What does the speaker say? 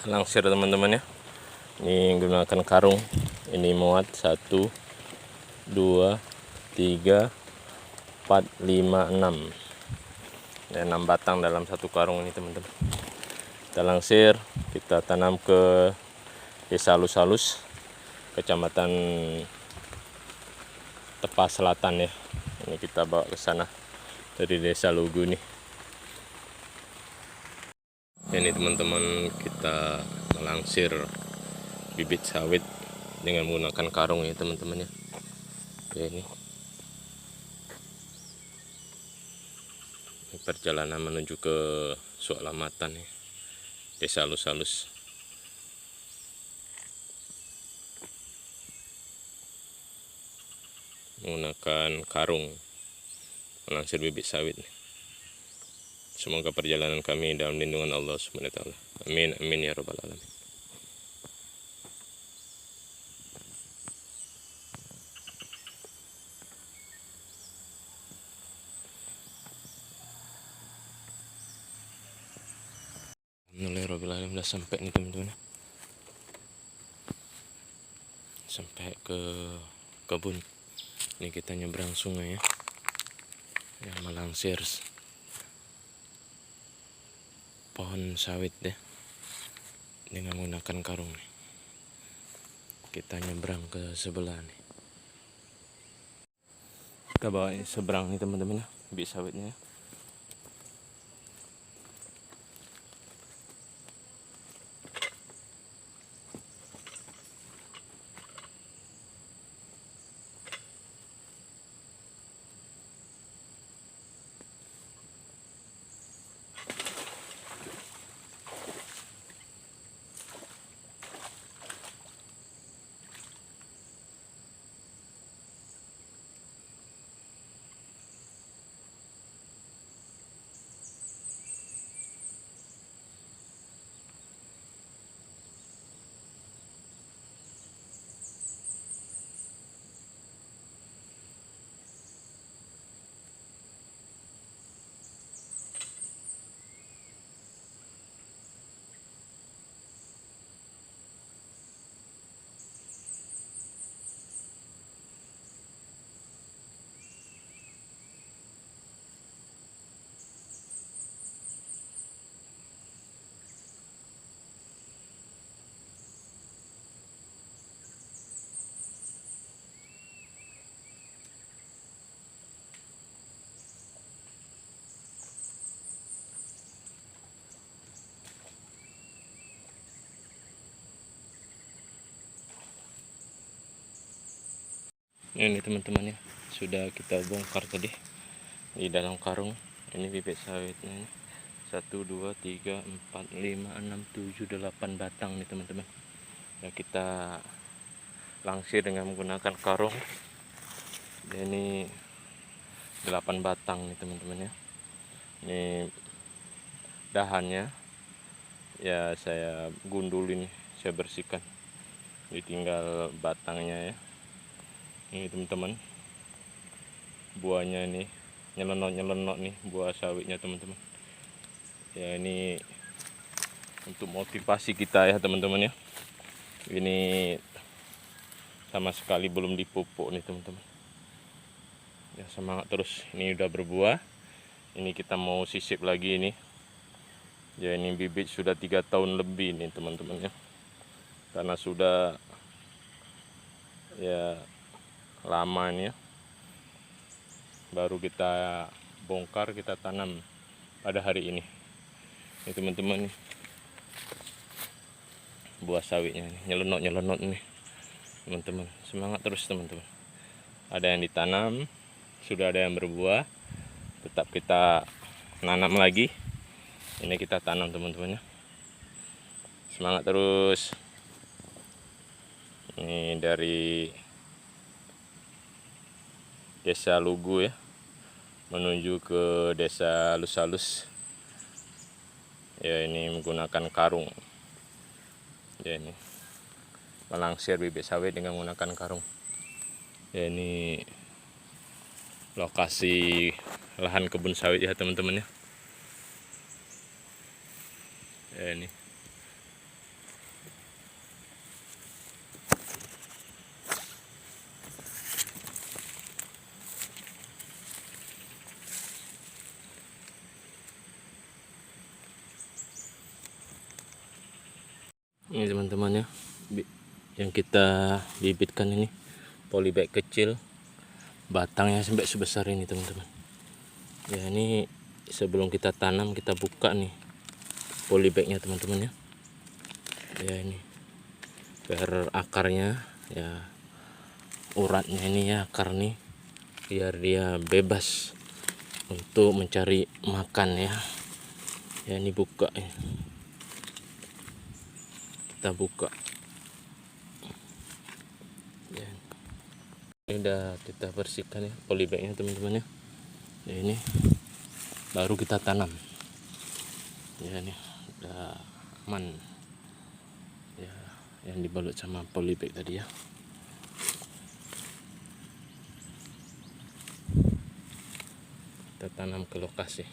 langsir teman-teman ya. Ini gunakan karung. Ini muat 1 2 3 4 5 6. Ya, 6 batang dalam satu karung ini teman-teman. Kita langsir, kita tanam ke Desa Halus-Halus, Kecamatan Tepas Selatan ya. Ini kita bawa ke sana dari Desa Lugu nih. Ini teman-teman, kita melangsir bibit sawit dengan menggunakan karung ya teman-teman ya. Ini perjalanan menuju ke Sualamatan ya, Desa Halus-Halus. Menggunakan karung melangsir bibit sawit. Semoga perjalanan kami dalam lindungan Allah Subhanahu wa taala. Amin amin ya rabbal alamin. Alhamdulillah udah sampai nih teman-teman. Sampai ke kebun. Ini kita nyebrang sungai ya. Yang melangsir pohon sawit deh. Dengan menggunakan karung nih. Kita nyebrang ke sebelah nih. Kita bawa seberang nih teman-teman ya, bibit sawitnya. Ini teman-teman ya, sudah kita bongkar tadi di dalam karung. Ini bibit sawitnya ini. 1 2 3 4 5 6 7 8 batang nih teman-teman. Ya, kita langsir dengan menggunakan karung. Ya, ini 8 batang nih teman-teman ya. Ini dahannya ya saya gundulin, saya bersihkan. Ditinggal batangnya ya. Ini teman-teman, buahnya ini nyelenok nih, buah sawitnya teman-teman ya. Ini untuk motivasi kita ya teman-teman ya. Ini sama sekali belum dipupuk nih teman-teman ya. Semangat terus, ini udah berbuah. Ini kita mau sisip lagi ini ya. Ini bibit sudah 3 tahun lebih nih teman-teman ya, karena sudah ya lama ini ya. Baru kita bongkar, kita tanam pada hari ini. Ini teman-teman nih, buah sawitnya nih, nyelenok nih teman-teman. Semangat terus teman-teman. Ada yang ditanam, sudah ada yang berbuah, tetap kita nanam lagi. Ini kita tanam teman-teman ya. Semangat terus. Ini dari Desa Lugu ya, menuju ke Desa Halus-Halus ya. Ini menggunakan karung ya. Ini melangsir bibit sawit dengan menggunakan karung ya. Ini lokasi lahan kebun sawit ya teman-teman ya. Ya, ini Ini teman-teman ya, yang kita bibitkan ini polybag kecil, batangnya sampai sebesar ini teman-teman. Ya ini sebelum kita tanam kita buka nih polybagnya teman-teman ya. Ya ini biar akarnya ya, uratnya ini ya, akar nih biar dia bebas untuk mencari makan ya. Ya ini buka ya. Kita buka ya. Ini udah kita bersihkan ya polybagnya teman-teman ya. Ya ini baru kita tanam ya, ini udah aman ya, yang dibalut sama polybag tadi ya. Kita tanam ke lokasi.